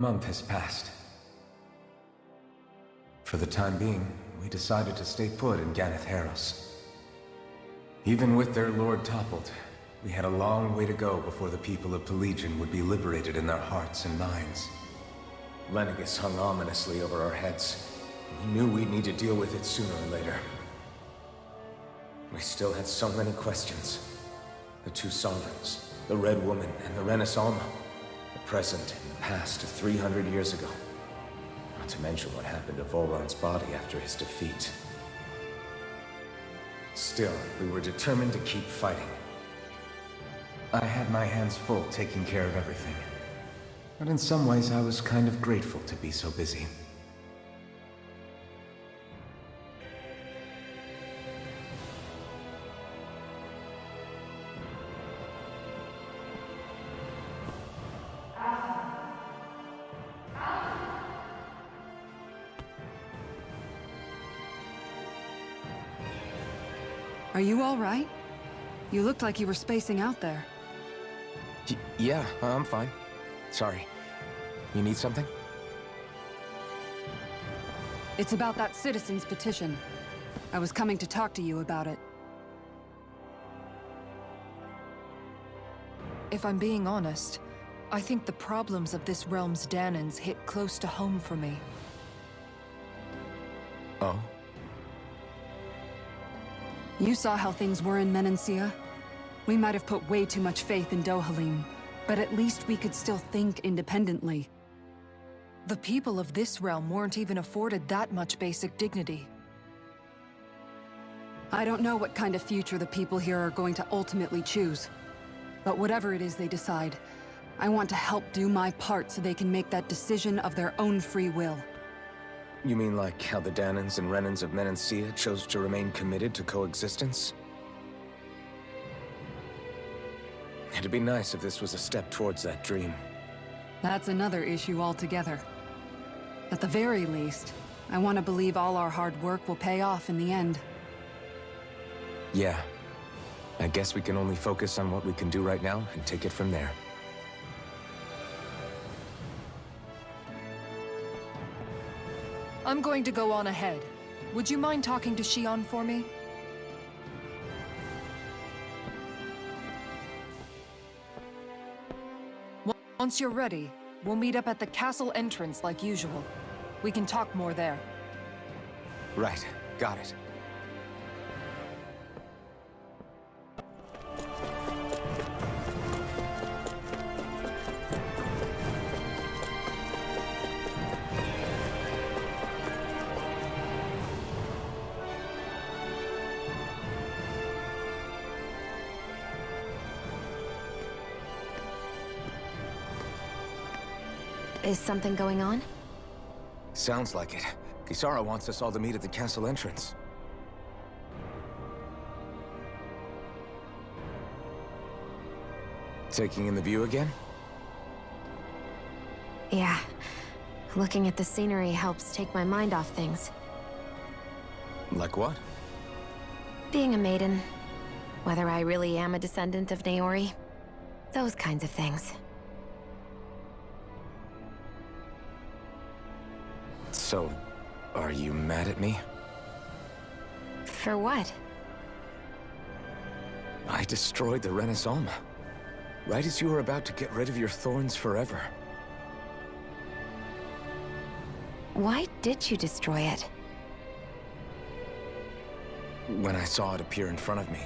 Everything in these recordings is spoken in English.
Month has passed. For the time being, we decided to stay put in Ganeth Haros. Even with their lord toppled, we had a long way to go before the people of Pelegion would be liberated in their hearts and minds. Lenegis hung ominously over our heads. We knew we'd need to deal with it sooner or later. We still had so many questions. The two sovereigns, the Red Woman and the Renaissance, the present and the past of 300 years ago. Not to mention what happened to Volron's body after his defeat. Still, we were determined to keep fighting. I had my hands full taking care of everything. But in some ways, I was kind of grateful to be so busy. Are you all right? You looked like you were spacing out there. Yeah, I'm fine. Sorry. You need something? It's about that citizen's petition. I was coming to talk to you about it. If I'm being honest, I think the problems of this realm's Danans hit close to home for me. Oh? You saw how things were in Menancia. We might have put way too much faith in Dohalim, but at least we could still think independently. The people of this realm weren't even afforded that much basic dignity. I don't know what kind of future the people here are going to ultimately choose. But whatever it is they decide, I want to help do my part so they can make that decision of their own free will. You mean like how the Danans and Renans of Menancia chose to remain committed to coexistence? It'd be nice if this was a step towards that dream. That's another issue altogether. At the very least, I want to believe all our hard work will pay off in the end. Yeah. I guess we can only focus on what we can do right now and take it from there. I'm going to go on ahead. Would you mind talking to Shion for me? Once you're ready, we'll meet up at the castle entrance like usual. We can talk more there. Right. Got it. Is something going on? Sounds like it. Kisara wants us all to meet at the castle entrance. Taking in the view again? Yeah. Looking at the scenery helps take my mind off things. Like what? Being a maiden. Whether I really am a descendant of Naori. Those kinds of things. So, are you mad at me? For what? I destroyed the Renaissance. Right as you were about to get rid of your thorns forever. Why did you destroy it? When I saw it appear in front of me,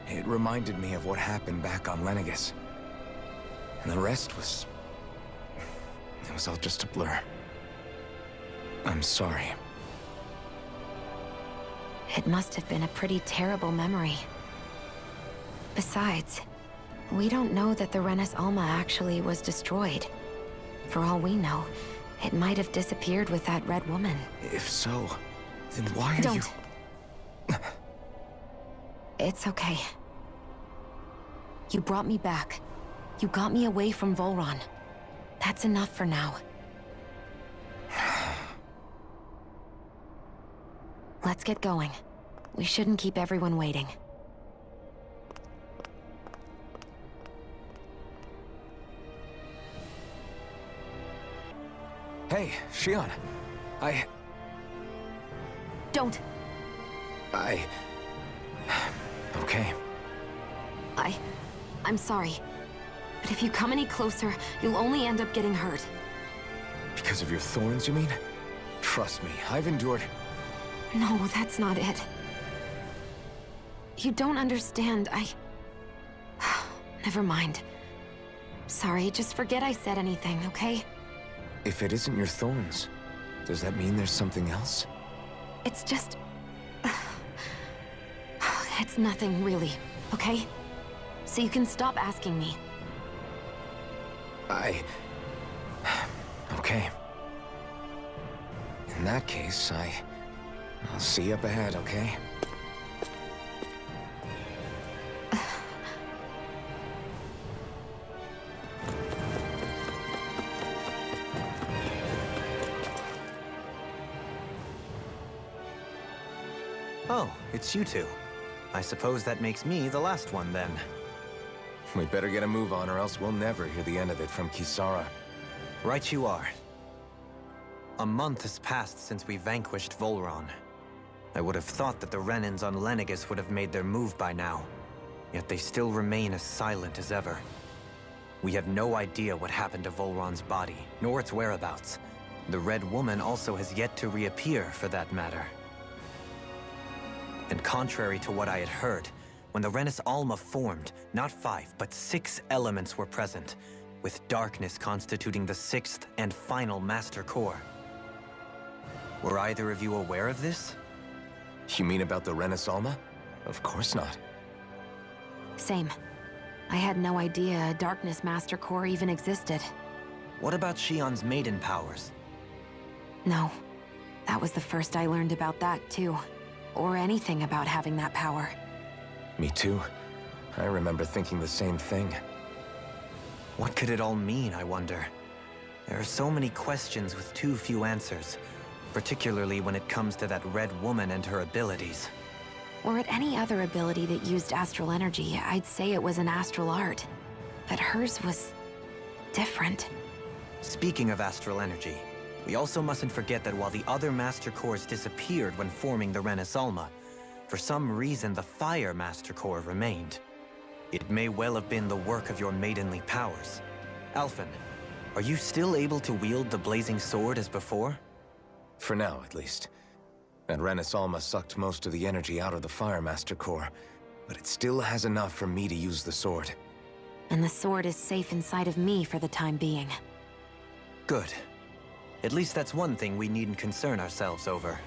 it reminded me of what happened back on Lenegis. And the rest was... it was all just a blur. I'm sorry. It must have been a pretty terrible memory. Besides, we don't know that the Renis Alma actually was destroyed. For all we know, it might have disappeared with that Red Woman. If so, then why are Don't. It's okay. You brought me back. You got me away from Volron. That's enough for now. Let's get going. We shouldn't keep everyone waiting. Hey, Shion. Don't. Okay. I'm sorry. But if you come any closer, you'll only end up getting hurt. Because of your thorns, you mean? Trust me, I've endured... No, that's not it. You don't understand, Never mind. Sorry, just forget I said anything, okay? If it isn't your thorns, does that mean there's something else? It's just... It's nothing, really, okay? So you can stop asking me. Okay. In that case, I'll see you up ahead, okay? Oh, it's you two. I suppose that makes me the last one, then. We better get a move on, or else we'll never hear the end of it from Kisara. Right you are. A month has passed since we vanquished Volron. I would have thought that the Renans on Lenegis would have made their move by now. Yet they still remain as silent as ever. We have no idea what happened to Volron's body, nor its whereabouts. The Red Woman also has yet to reappear, for that matter. And contrary to what I had heard, when the Renis Alma formed, not 5, but 6 elements were present, with darkness constituting the 6th and final Master Core. Were either of you aware of this? You mean about the Renis Alma? Of course not. Same. I had no idea a Darkness Master Core even existed. What about Shion's maiden powers? No. That was the first I learned about that, too. Or anything about having that power. Me too. I remember thinking the same thing. What could it all mean, I wonder? There are so many questions with too few answers, particularly when it comes to that Red Woman and her abilities. Or at any other ability that used astral energy, I'd say it was an astral art. But hers was... different. Speaking of astral energy, we also mustn't forget that while the other Master Cores disappeared when forming the Renis Alma, for some reason the Fire Master Core remained. It may well have been the work of your maidenly powers. Alphen, are you still able to wield the blazing sword as before? For now, at least. That Renis Alma sucked most of the energy out of the Fire Master Core, but it still has enough for me to use the sword. And the sword is safe inside of me for the time being. Good. At least that's one thing we needn't concern ourselves over.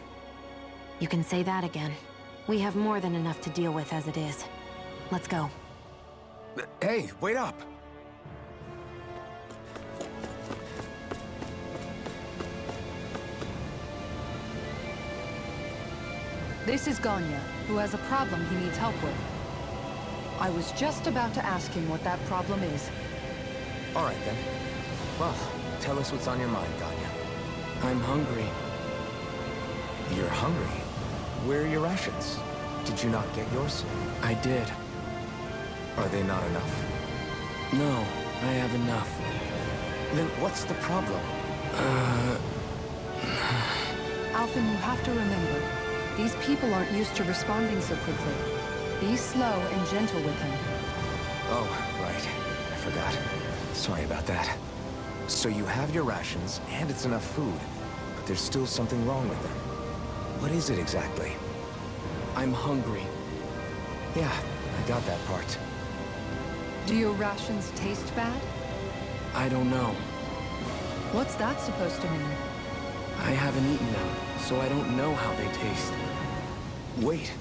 You can say that again. We have more than enough to deal with as it is. Let's go. Hey, wait up! This is Ganya, who has a problem he needs help with. I was just about to ask him what that problem is. All right, then. Well, tell us what's on your mind, Ganya. I'm hungry. You're hungry? Where are your rations? Did you not get yours? I did. Are they not enough? No, I have enough. Then what's the problem? Alphen, you have to remember, these people aren't used to responding so quickly. Be slow and gentle with him. Oh, right. I forgot. Sorry about that. So you have your rations, and it's enough food, but there's still something wrong with them. What is it exactly? I'm hungry. Yeah, I got that part. Do your rations taste bad? I don't know. What's that supposed to mean? I haven't eaten them, so I don't know how they taste. Wait,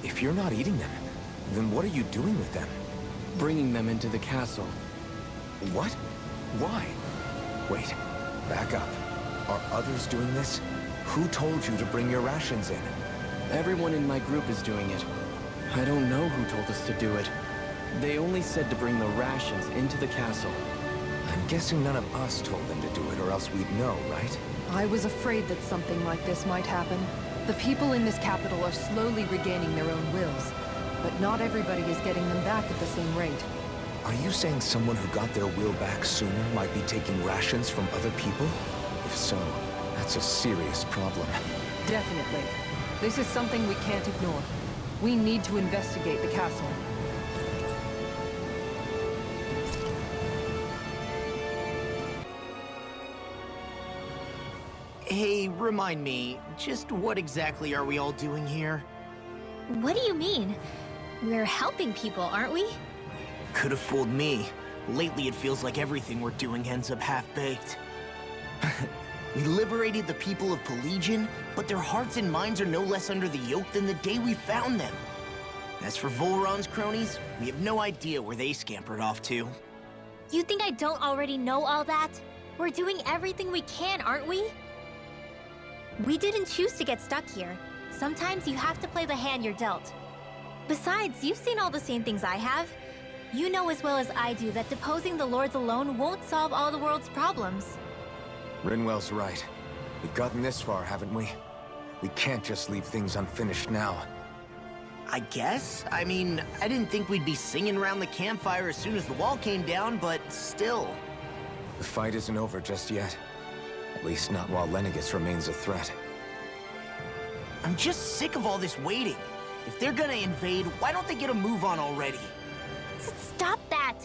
if you're not eating them, then what are you doing with them? Bringing them into the castle. What? Why? Wait, back up. Are others doing this? Who told you to bring your rations in? Everyone in my group is doing it. I don't know who told us to do it. They only said to bring the rations into the castle. I'm guessing none of us told them to do it, or else we'd know, right? I was afraid that something like this might happen. The people in this capital are slowly regaining their own wills, but not everybody is getting them back at the same rate. Are you saying someone who got their will back sooner might be taking rations from other people? If If so, that's a serious problem. Definitely. This is something we can't ignore. We need to investigate the castle. Hey, remind me, just what exactly are we all doing here? What do you mean? We're helping people, aren't we? Could have fooled me. Lately it feels like everything we're doing ends up half-baked. We liberated the people of Pelegion, but their hearts and minds are no less under the yoke than the day we found them. As for Volron's cronies, we have no idea where they scampered off to. You think I don't already know all that? We're doing everything we can, aren't we? We didn't choose to get stuck here. Sometimes you have to play the hand you're dealt. Besides, you've seen all the same things I have. You know as well as I do that deposing the lords alone won't solve all the world's problems. Rinwell's right. We've gotten this far, haven't we? We can't just leave things unfinished now. I guess? I mean, I didn't think we'd be singing around the campfire as soon as the wall came down, but still. The fight isn't over just yet. At least not while Lenegis remains a threat. I'm just sick of all this waiting. If they're gonna invade, why don't they get a move on already? Stop that!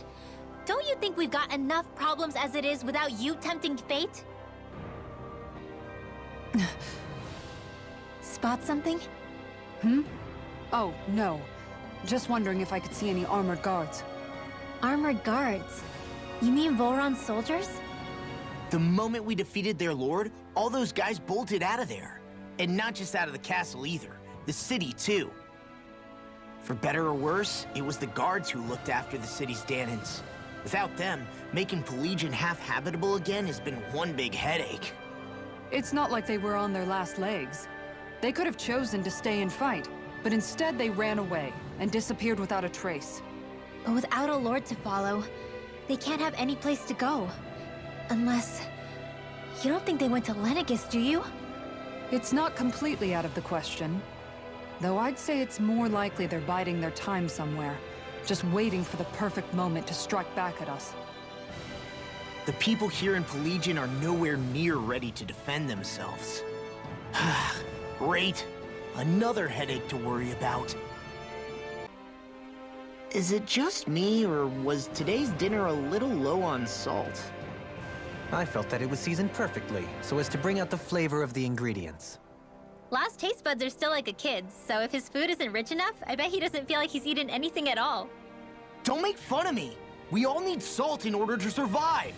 Don't you think we've got enough problems as it is without you tempting fate? Spot something? Oh, no. Just wondering if I could see any armored guards. Armored guards? You mean Volron's soldiers? The moment we defeated their lord, all those guys bolted out of there. And not just out of the castle either. The city, too. For better or worse, it was the guards who looked after the city's Danans. Without them, making Pelegion half-habitable again has been one big headache. It's not like they were on their last legs. They could have chosen to stay and fight, but instead they ran away and disappeared without a trace. But without a lord to follow, they can't have any place to go. Unless... You don't think they went to Lenegis, do you? It's not completely out of the question. Though I'd say it's more likely they're biding their time somewhere, just waiting for the perfect moment to strike back at us. The people here in Pelegion are nowhere near ready to defend themselves. Great. Another headache to worry about. Is it just me, or was today's dinner a little low on salt? I felt that it was seasoned perfectly, so as to bring out the flavor of the ingredients. Last taste buds are still like a kid's, so if his food isn't rich enough, I bet he doesn't feel like he's eaten anything at all. Don't make fun of me! We all need salt in order to survive!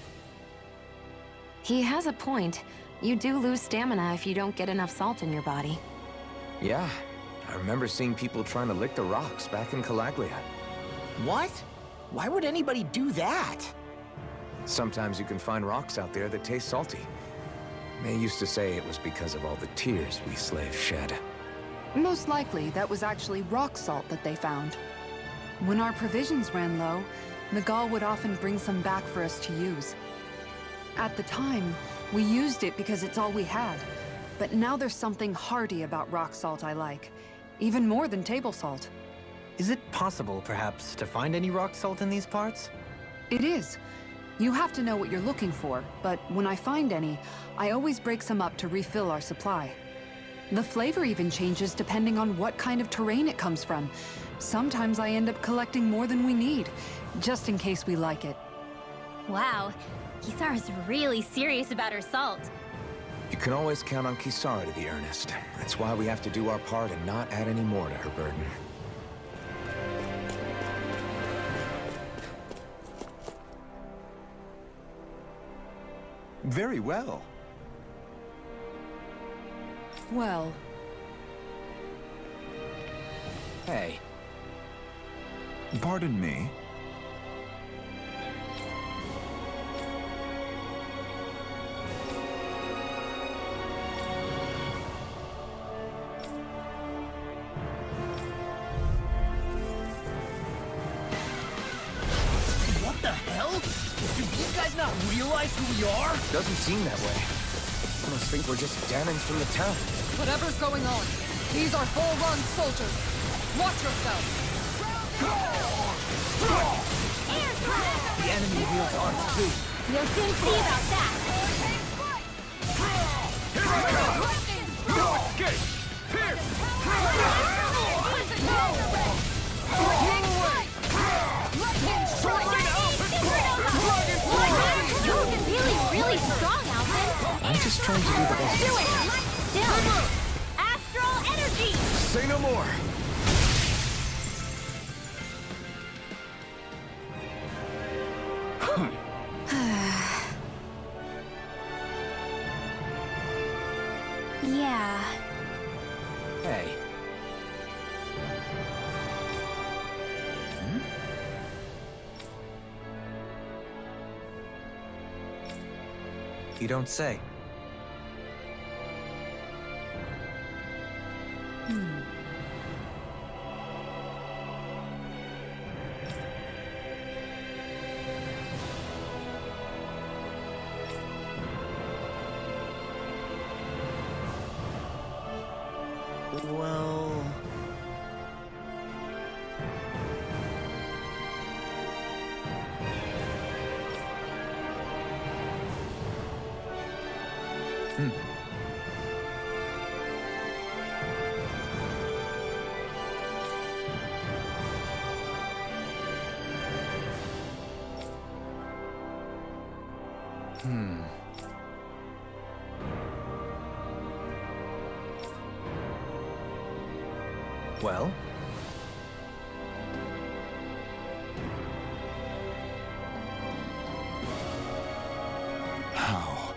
He has a point. You do lose stamina if you don't get enough salt in your body. Yeah, I remember seeing people trying to lick the rocks back in Calaglia. What? Why would anybody do that? Sometimes you can find rocks out there that taste salty. They used to say it was because of all the tears we slaves shed. Most likely, that was actually rock salt that they found. When our provisions ran low, Nagal would often bring some back for us to use. At the time, we used it because it's all we had. But now there's something hearty about rock salt I like. Even more than table salt. Is it possible, perhaps, to find any rock salt in these parts? It is. You have to know what you're looking for, but when I find any, I always break some up to refill our supply. The flavor even changes depending on what kind of terrain it comes from. Sometimes I end up collecting more than we need, just in case we like it. Wow, Kisara's really serious about her salt. You can always count on Kisara to be earnest. That's why we have to do our part and not add any more to her burden. Very well. Well, Hey, Pardon me. What the hell? Do these guys not realize who we are? doesn't seem that way. I must think we're just Danans from the town. Whatever's going on, these are Volron soldiers. Watch yourself. The enemy wields arms too. You'll soon see about that. I'm just trying to do the best. Do it! Still! Astral energy! Say no more! Yeah. Hey. You don't say. Well... Well? How?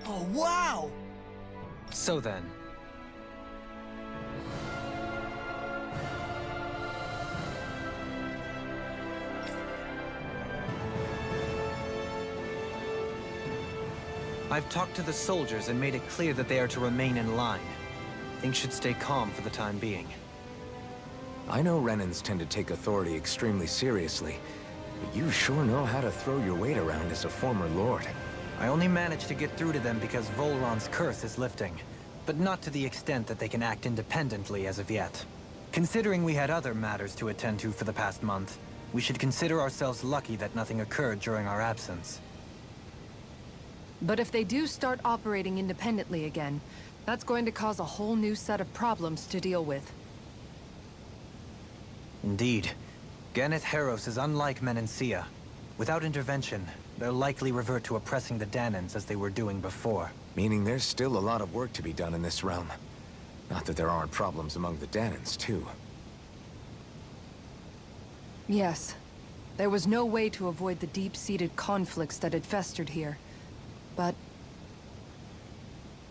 Oh, wow! So then. I've talked to the soldiers and made it clear that they are to remain in line. Things should stay calm for the time being. I know Renans tend to take authority extremely seriously, but you sure know how to throw your weight around as a former lord. I only managed to get through to them because Volron's curse is lifting, but not to the extent that they can act independently as of yet. Considering we had other matters to attend to for the past month, we should consider ourselves lucky that nothing occurred during our absence. But if they do start operating independently again, that's going to cause a whole new set of problems to deal with. Indeed. Ganeth Heros is unlike Menancia. Without intervention, they'll likely revert to oppressing the Danans as they were doing before. Meaning there's still a lot of work to be done in this realm. Not that there aren't problems among the Danans, too. Yes. There was no way to avoid the deep-seated conflicts that had festered here. But...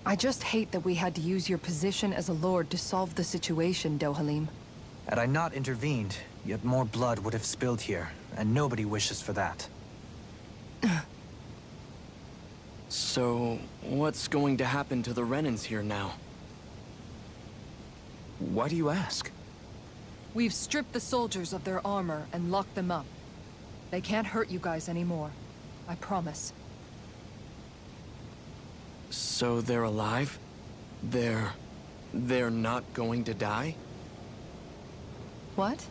I just hate that we had to use your position as a lord to solve the situation, Dohalim. Had I not intervened, yet more blood would have spilled here, and nobody wishes for that. So, what's going to happen to the Renans here now? Why do you ask? We've stripped the soldiers of their armor and locked them up. They can't hurt you guys anymore. I promise. So they're alive? They're not going to die? What?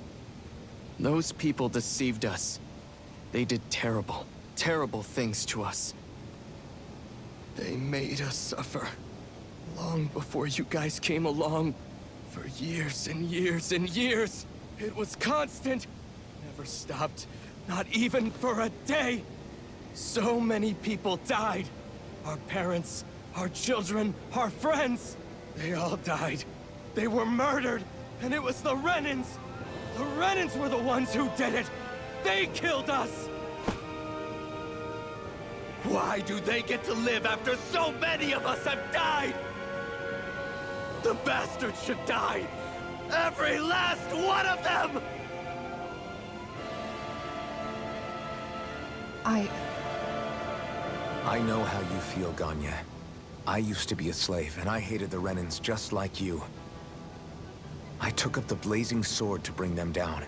Those people deceived us. They did terrible, terrible things to us. They made us suffer. Long before you guys came along. For years and years and years. It was constant. Never stopped. Not even for a day. So many people died. Our parents, our children, our friends. They all died. They were murdered. And it was the Renans. The Renans were the ones who did it. They killed us. Why do they get to live after so many of us have died? The bastards should die! Every last one of them! I know how you feel, Ganya. I used to be a slave, and I hated the Renans just like you. I took up the blazing sword to bring them down.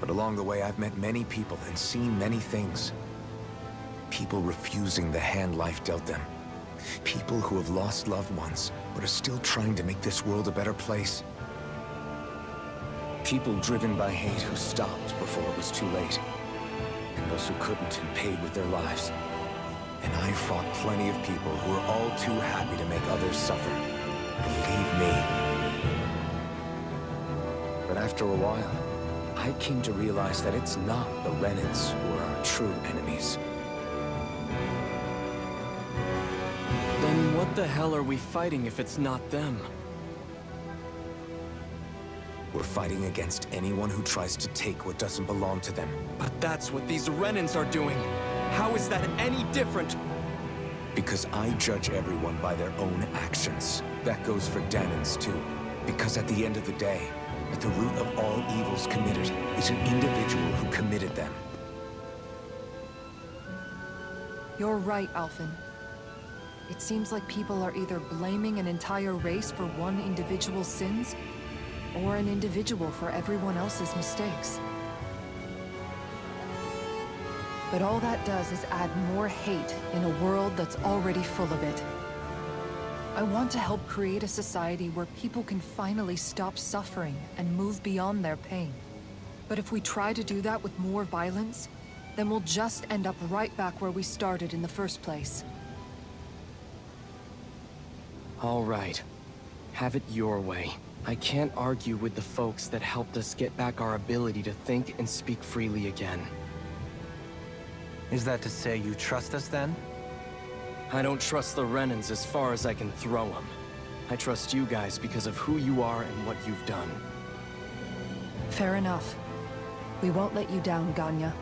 But along the way, I've met many people and seen many things. People refusing the hand life dealt them. People who have lost loved ones, but are still trying to make this world a better place. People driven by hate who stopped before it was too late. And those who couldn't and paid with their lives. And I fought plenty of people who were all too happy to make others suffer. Believe me. But after a while, I came to realize that it's not the Renans who are our true enemies. Then what the hell are we fighting if it's not them? We're fighting against anyone who tries to take what doesn't belong to them. But that's what these Renans are doing. How is that any different? Because I judge everyone by their own actions. That goes for Danans too. Because at the end of the day, at the root of all evils committed is an individual who committed them. You're right, Alphen. It seems like people are either blaming an entire race for one individual's sins, or an individual for everyone else's mistakes. But all that does is add more hate in a world that's already full of it. I want to help create a society where people can finally stop suffering and move beyond their pain. But if we try to do that with more violence, then we'll just end up right back where we started in the first place. All right. Have it your way. I can't argue with the folks that helped us get back our ability to think and speak freely again. Is that to say you trust us then? I don't trust the Renans as far as I can throw them. I trust you guys because of who you are and what you've done. Fair enough. We won't let you down, Ganya.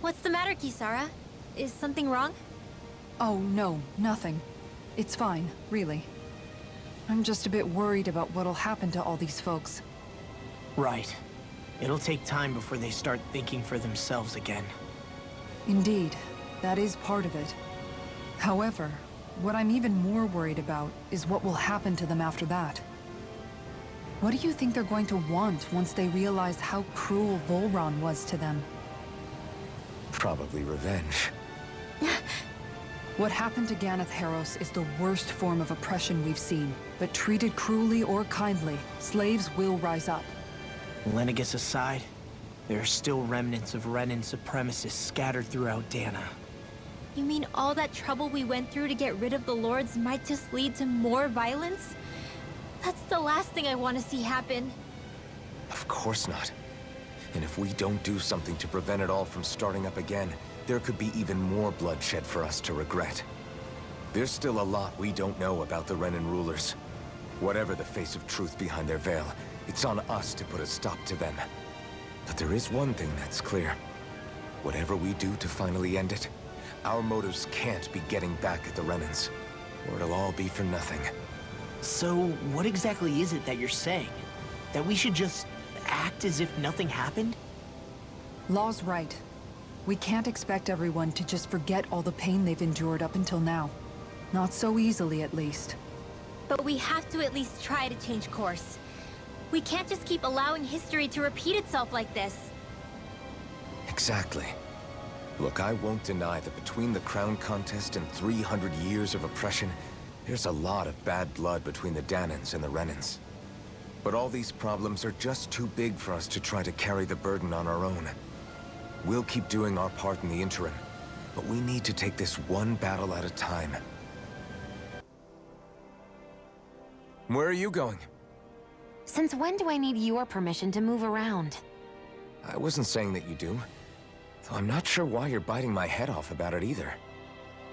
What's the matter, Kisara? Is something wrong? Oh, no, nothing. It's fine, really. I'm just a bit worried about what'll happen to all these folks. Right. It'll take time before they start thinking for themselves again. Indeed, that is part of it. However, what I'm even more worried about is what will happen to them after that. What do you think they're going to want once they realize how cruel Volron was to them? Probably revenge. What happened to Ganeth Harros is the worst form of oppression we've seen, but treated cruelly or kindly, slaves will rise up. Lenegis aside, there are still remnants of Renan supremacists scattered throughout Dana. You mean all that trouble we went through to get rid of the Lords might just lead to more violence? That's the last thing I want to see happen. Of course not. And if we don't do something to prevent it all from starting up again, there could be even more bloodshed for us to regret. There's still a lot we don't know about the Renan rulers. Whatever the face of truth behind their veil, it's on us to put a stop to them. But there is one thing that's clear. Whatever we do to finally end it, our motives can't be getting back at the Renans, or it'll all be for nothing. So, what exactly is it that you're saying? That we should just act as if nothing happened? Law's right. We can't expect everyone to just forget all the pain they've endured up until now. Not so easily, at least. But we have to at least try to change course. We can't just keep allowing history to repeat itself like this. Exactly. Look, I won't deny that between the crown contest and 300 years of oppression, there's a lot of bad blood between the Danans and the Renans. But all these problems are just too big for us to try to carry the burden on our own. We'll keep doing our part in the interim, but we need to take this one battle at a time. Where are you going? Since when do I need your permission to move around? I wasn't saying that you do, though I'm not sure why you're biting my head off about it either.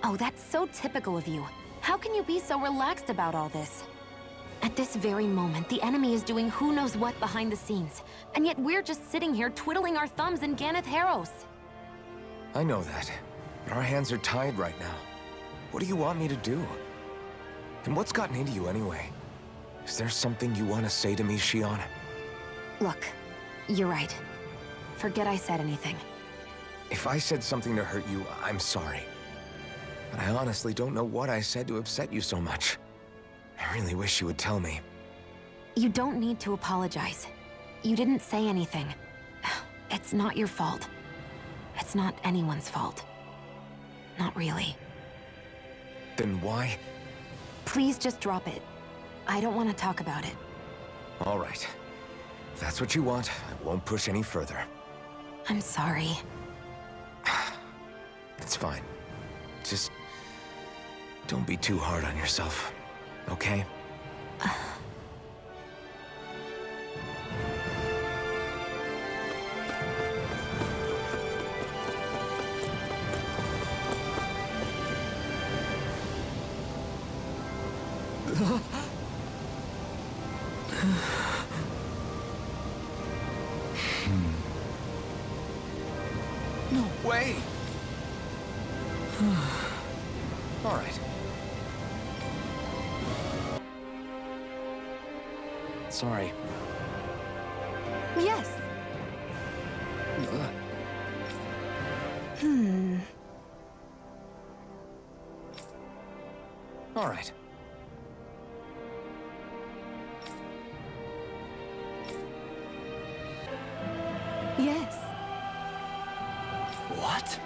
Oh, that's so typical of you. How can you be so relaxed about all this? At this very moment, the enemy is doing who knows what behind the scenes, and yet we're just sitting here twiddling our thumbs in Ganeth Harros. I know that, but our hands are tied right now. What do you want me to do? And what's gotten into you anyway? Is there something you want to say to me, Shion? Look, you're right. Forget I said anything. If I said something to hurt you, I'm sorry. But I honestly don't know what I said to upset you so much. I really wish you would tell me. You don't need to apologize. You didn't say anything. It's not your fault. It's not anyone's fault. Not really. Then why? Please just drop it. I don't want to talk about it. All right. If that's what you want, I won't push any further. I'm sorry. It's fine. Just Don't be too hard on yourself, okay? No way! All right. Sorry. Yes. All right. Yes. What?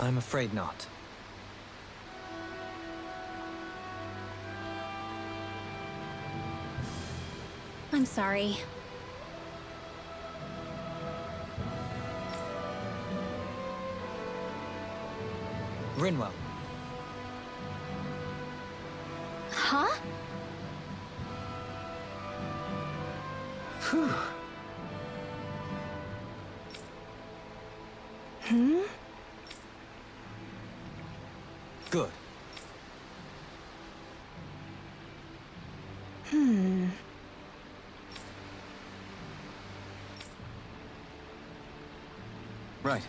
I'm afraid not. I'm sorry. Rinwell, Huh? good. Right.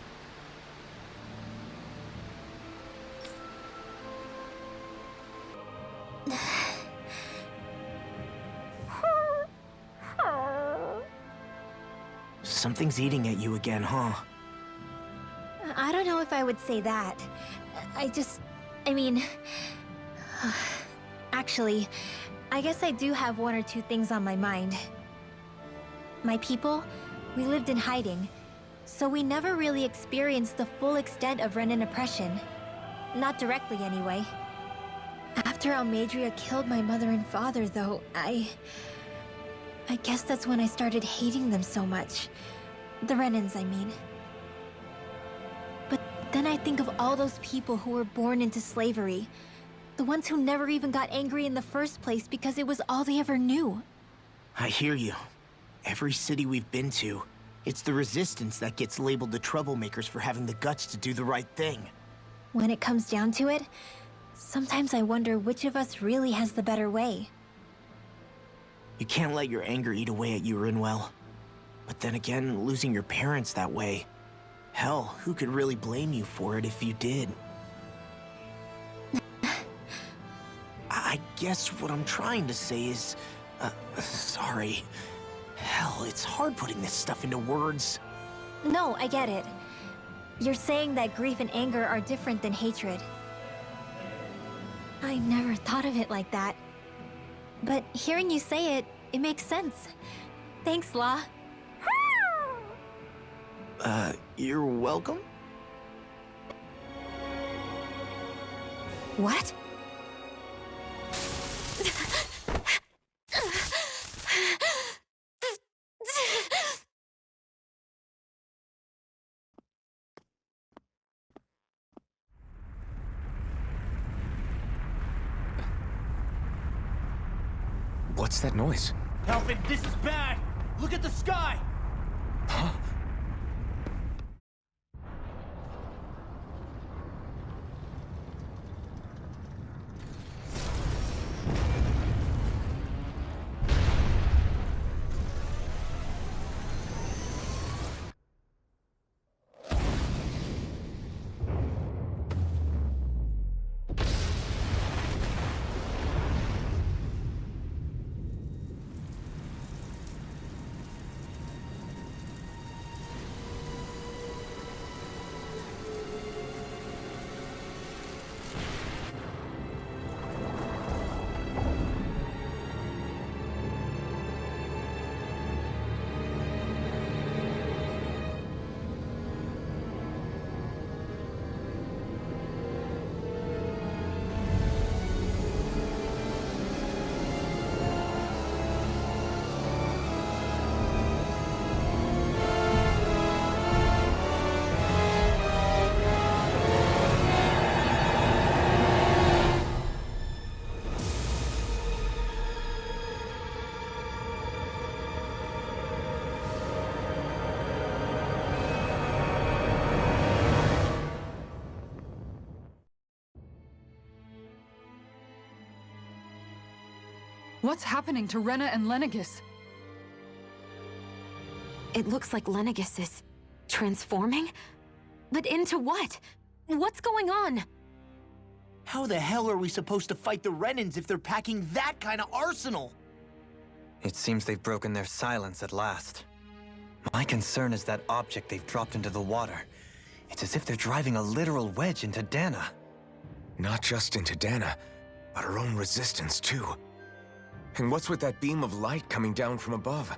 Something's eating at you again, huh? I don't know if I would say that. I mean... Actually, I guess I do have one or two things on my mind. My people, we lived in hiding, so we never really experienced the full extent of Renan oppression. Not directly, anyway. After Almadria killed my mother and father, though, I guess that's when I started hating them so much. The Renans, I mean. But then I think of all those people who were born into slavery. The ones who never even got angry in the first place because it was all they ever knew. I hear you. Every city we've been to, it's the Resistance that gets labeled the troublemakers for having the guts to do the right thing. When it comes down to it, sometimes I wonder which of us really has the better way. You can't let your anger eat away at you, Rinwell. But then again, losing your parents that way... Hell, who could really blame you for it if you did? I guess what I'm trying to say is... sorry. Hell, it's hard putting this stuff into words. No, I get it. You're saying that grief and anger are different than hatred. I never thought of it like that. But hearing you say it, it makes sense. Thanks, La. You're welcome? What? What's that noise? Alvin, this is bad! Look at the sky! Huh? What's happening to Rena and Lenegis? It looks like Lenegis is transforming? But into what? What's going on? How the hell are we supposed to fight the Renans if they're packing that kind of arsenal? It seems they've broken their silence at last. My concern is that object they've dropped into the water. It's as if they're driving a literal wedge into Dana. Not just into Dana, but her own resistance, too. And what's with that beam of light coming down from above?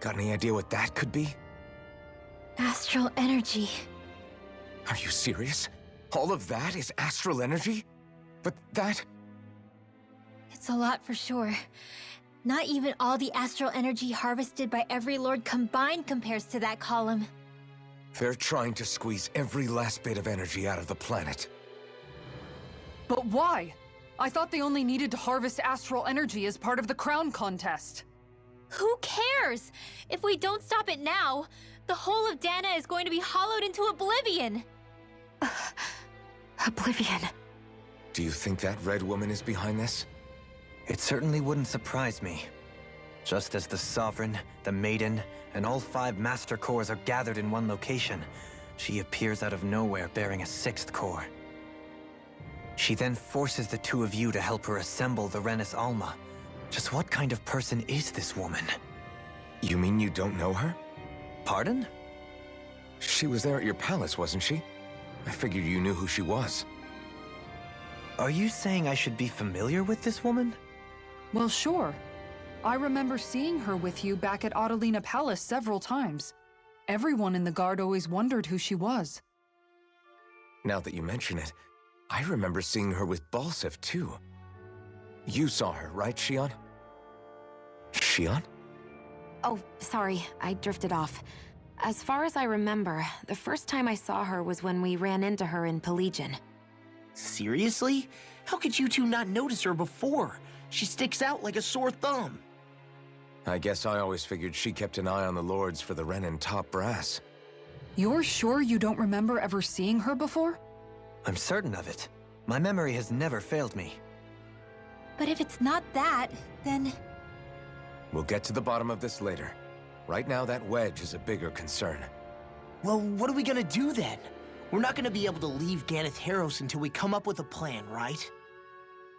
Got any idea what that could be? Astral energy. Are you serious? All of that is astral energy? But that... It's a lot for sure. Not even all the astral energy harvested by every lord combined compares to that column. They're trying to squeeze every last bit of energy out of the planet. But why? I thought they only needed to harvest astral energy as part of the crown contest. Who cares? If we don't stop it now, the whole of Dana is going to be hollowed into oblivion. Oblivion. Do you think that red woman is behind this? It certainly wouldn't surprise me. Just as the Sovereign, the Maiden, and all 5 Master Cores are gathered in one location, she appears out of nowhere bearing a 6th core. She then forces the 2 of you to help her assemble the Renis Alma. Just what kind of person is this woman? You mean you don't know her? Pardon? She was there at your palace, wasn't she? I figured you knew who she was. Are you saying I should be familiar with this woman? Well, sure. I remember seeing her with you back at Adelina Palace several times. Everyone in the guard always wondered who she was. Now that you mention it, I remember seeing her with Balsif, too. You saw her, right, Shion? Shion? Oh, sorry, I drifted off. As far as I remember, the first time I saw her was when we ran into her in Pelegion. Seriously? How could you two not notice her before? She sticks out like a sore thumb. I guess I always figured she kept an eye on the lords for the Renin top brass. You're sure you don't remember ever seeing her before? I'm certain of it. My memory has never failed me. But if it's not that, then... We'll get to the bottom of this later. Right now, that wedge is a bigger concern. Well, what are we gonna do then? We're not gonna be able to leave Ganeth Heros until we come up with a plan, right?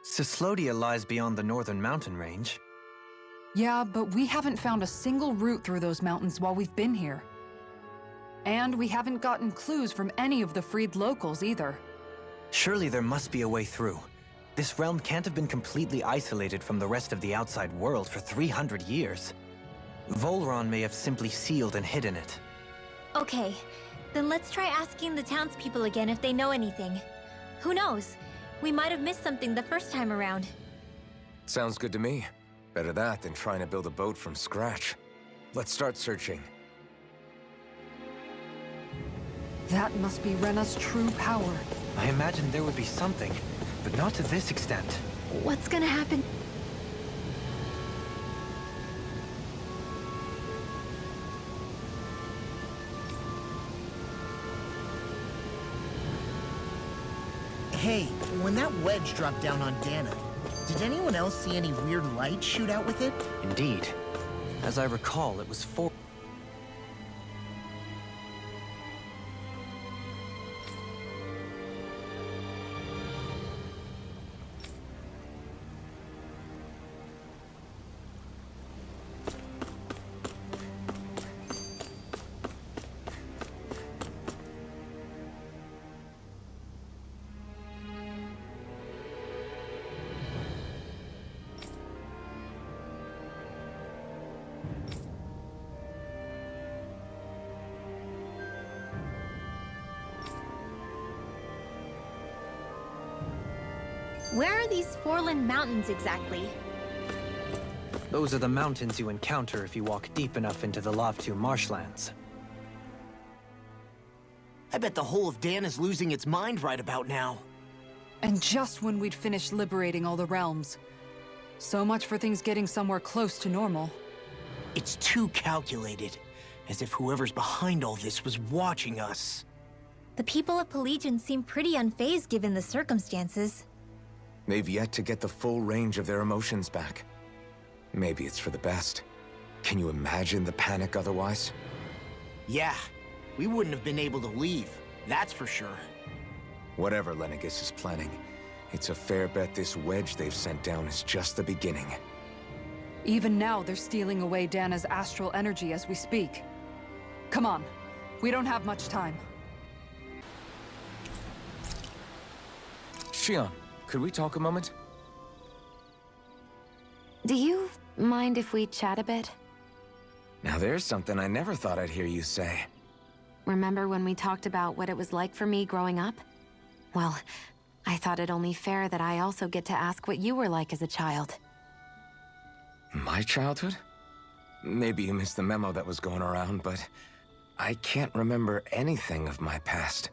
Cyslodia lies beyond the northern mountain range. Yeah, but we haven't found a single route through those mountains while we've been here. And we haven't gotten clues from any of the freed locals either. Surely there must be a way through. This realm can't have been completely isolated from the rest of the outside world for 300 years. Volron may have simply sealed and hidden it. Okay, then let's try asking the townspeople again if they know anything. Who knows? We might have missed something the first time around. Sounds good to me. Better that than trying to build a boat from scratch. Let's start searching. That must be Rena's true power. I imagined there would be something, but not to this extent. What's gonna happen? Hey, when that wedge dropped down on Dana, did anyone else see any weird light shoot out with it? Indeed. As I recall, it was four. Where are these Forland Mountains exactly? Those are the mountains you encounter if you walk deep enough into the Lavtu marshlands. I bet the whole of Dan is losing its mind right about now. And just when we'd finished liberating all the realms. So much for things getting somewhere close to normal. It's too calculated. As if whoever's behind all this was watching us. The people of Pelegion seem pretty unfazed given the circumstances. They've yet to get the full range of their emotions back. Maybe it's for the best. Can you imagine the panic otherwise? Yeah, we wouldn't have been able to leave, that's for sure. Whatever Lenegis is planning, it's a fair bet this wedge they've sent down is just the beginning. Even now, they're stealing away Dana's astral energy as we speak. Come on, we don't have much time. Shion, could we talk a moment? Do you mind if we chat a bit? Now there's something I never thought I'd hear you say. Remember when we talked about what it was like for me growing up? Well, I thought it only fair that I also get to ask what you were like as a child. My childhood? Maybe you missed the memo that was going around, but I can't remember anything of my past.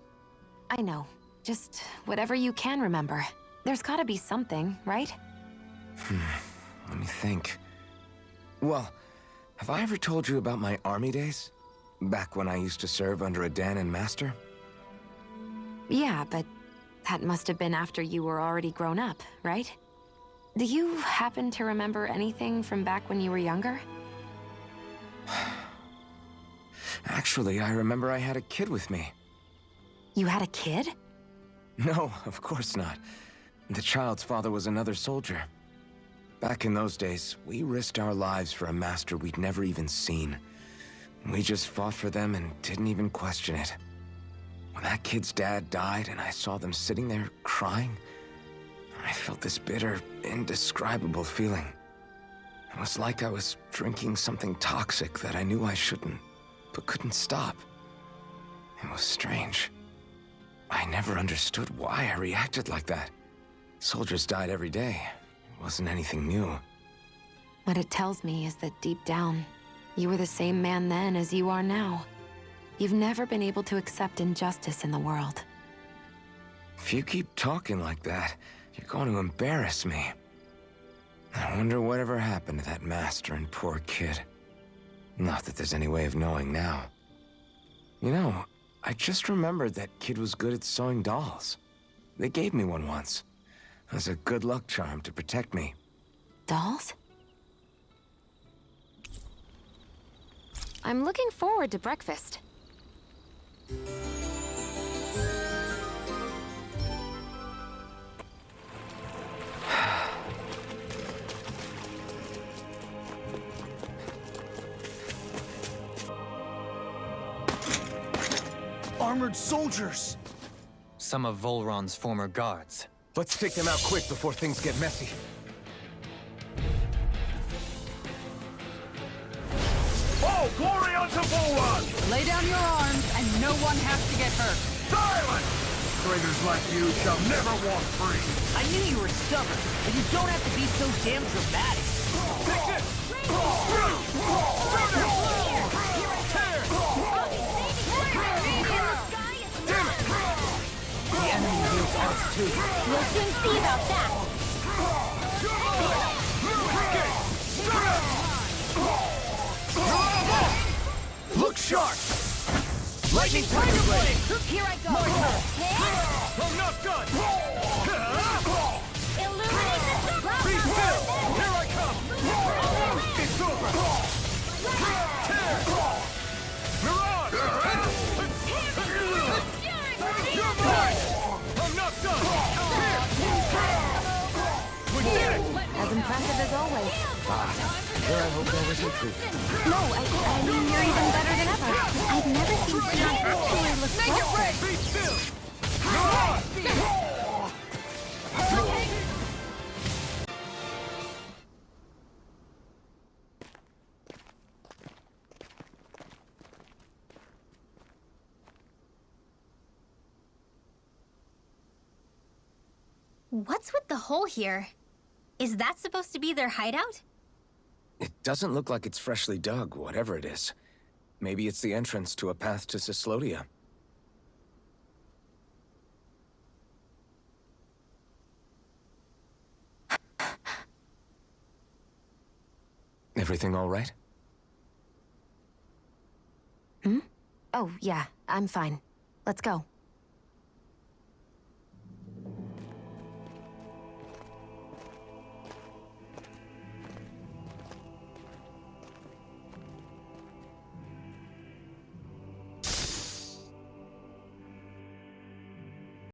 I know. Just whatever you can remember. There's gotta be something, right? Let me think. Well, have I ever told you about my army days? Back when I used to serve under a Danan master? Yeah, but that must have been after you were already grown up, right? Do you happen to remember anything from back when you were younger? Actually, I remember I had a kid with me. You had a kid? No, of course not. The child's father was another soldier. Back in those days, we risked our lives for a master we'd never even seen. We just fought for them and didn't even question it. When that kid's dad died and I saw them sitting there crying, I felt this bitter, indescribable feeling. It was like I was drinking something toxic that I knew I shouldn't, but couldn't stop. It was strange. I never understood why I reacted like that. Soldiers died every day. It wasn't anything new. What it tells me is that deep down, you were the same man then as you are now. You've never been able to accept injustice in the world. If you keep talking like that, you're going to embarrass me. I wonder whatever happened to that master and poor kid. Not that there's any way of knowing now. You know, I just remembered that kid was good at sewing dolls. They gave me one once. As a good luck charm to protect me. Dolls? I'm looking forward to breakfast. Armored soldiers! Some of Volron's former guards. Let's take them out quick before things get messy. Oh, glory unto Volron! Lay down your arms, and no one has to get hurt. Silence! Traitors like you shall never walk free. I knew you were stubborn, but you don't have to be so damn dramatic. Take this! The enemy hears us too. We'll soon see about that. Look sharp! Lightning Tiger Blade! Here I go. I'm not done! Illuminate the dark. Be still! Here I come! It's over! Mirage! You're mine! I'm not done! We did it! As impressive as always. Here, I hope that wasn't true. No, I mean, you're even better than ever. I've never seen someone actually look so Be still! Mirage! What's with the hole here? Is that supposed to be their hideout? It doesn't look like it's freshly dug, whatever it is. Maybe it's the entrance to a path to Cyslodia. Everything all right? Oh, yeah, I'm fine. Let's go.